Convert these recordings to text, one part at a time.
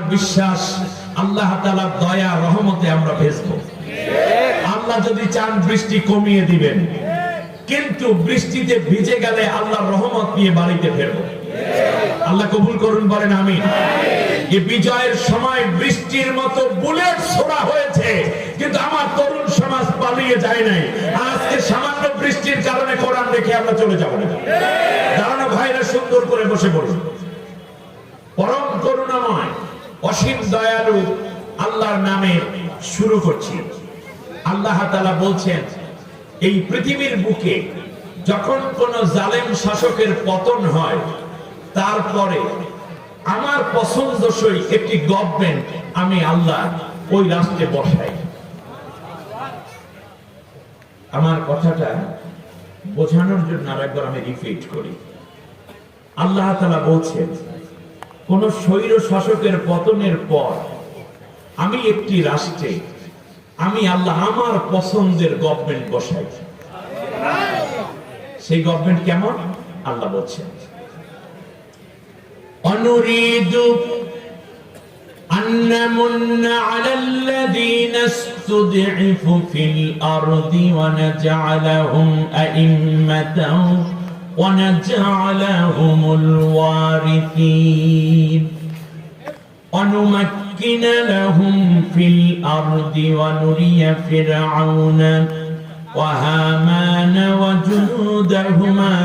বিশ্বাস আল্লাহ তাআলার দয়া রহমতে আমরা ভেসবো। আল্লাহ যদি চান বৃষ্টি কমিয়ে দিবেন, কিন্তু বৃষ্টিতে ভিজে গেলে আল্লাহর রহমত নিয়ে বাড়িতে ফেরবো। আল্লাহ কবুল করুন, বলেন আমিন। এই বিজয়ের সময় বৃষ্টির মতো বুলেট ছোড়া হয়েছে, কিন্তু আমার তরুণ সমাজ পালিয়ে যায় নাই। আজকে সামান্য বৃষ্টির কারণে কোরআন রেখে আমরা চলে যাব না। দাঁড়ানো ভাইরা সুন্দর করে বসে পড়ুন। পরম করুণাময় অসীম দয়ালু আল্লাহর নামে শুরু করছি। আল্লাহ তাআলা বলছেন, এই পৃথিবীর বুকে যখন কোন জালেম শাসকের পতন হয়, তারপরে আমার পছন্দসই একটি গভর্নমেন্ট আমি আল্লাহ ওই রাষ্ট্রে বসাই। আমার কথাটা বোঝানোর জন্য আরেকবার আমি রিপিট করি। আল্লাহ তাআলা বলছেন, কোন স্বৈর শাসকের পতনের পর আমি একটি রাষ্ট্রে আমি আল্লাহ আমার পছন্দের গভর্নমেন্ট বসাই। সেই গভর্নমেন্ট কেমন? আল্লাহ বলছেন, অনুরিদু আন্নামুন্না আলাল্লাযীনা ইসতুদঈফু ফিল আরদি ওয়া নাজআলাহুম আইম্মাতান ওয়া নাজআলাহুমুল ওয়ারিসিন ونمكن لهم في الأرض ونري فرعون وهامان وجنودهما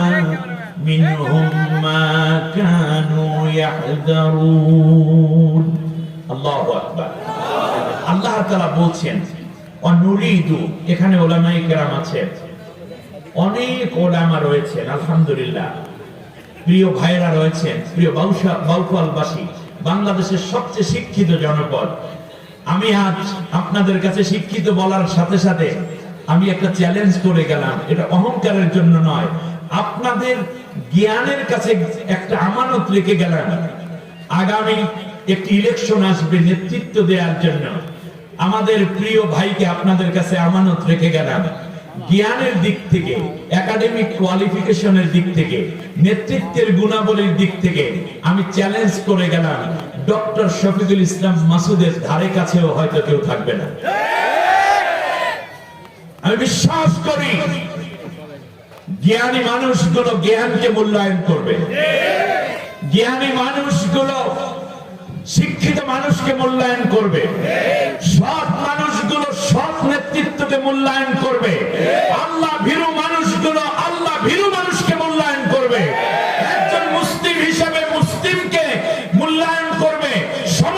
منهم ما كانوا يحذرون الله أكبر। আল্লাহ তাআলা বলছেন অনুরিদু, এখানে উলামায়ে কেরাম আছেন, অনেক উলামা রয়েছেন আলহামদুলিল্লাহ, প্রিয় ভাইরা রয়েছেন, প্রিয় বাউফলবাসী, বাংলাদেশের সবচেয়ে শিক্ষিত জনপদ। আমি আজ আপনাদের কাছে শিক্ষিত বলার সাথে সাথে আমি একটা চ্যালেঞ্জ করে গেলাম, এটা অহংকারের জন্য নয়, আপনাদের জ্ঞানের কাছে একটা আমানত রেখে গেলাম। আগামী একটি ইলেকশন আসবে নেতৃত্ব দেওয়ার জন্য, আমাদের প্রিয় ভাইকে আপনাদের কাছে আমানত রেখে গেলাম। জ্ঞানের দিক থেকে, একাডেমিক কোয়ালিফিকেশনের দিক থেকে, নেতৃত্বের গুণাবলীর দিক থেকে আমি চ্যালেঞ্জ করে গেলাম, ডক্টর শফিকুল ইসলাম মাসুদের ধারে কাছেও হয়তো কেউ থাকবে না। আমি বিশ্বাস করি জ্ঞানী মানুষগুলো জ্ঞানকে মূল্যায়ন করবে, জ্ঞানী মানুষগুলো শিক্ষিত মানুষকে মূল্যায়ন করবে, সৎ মানুষগুলো সৎ নেতৃত্বকে মূল্যায়ন করবে, আল্লাহ ভীরু মানুষগুলো আল্লাহ ভীরু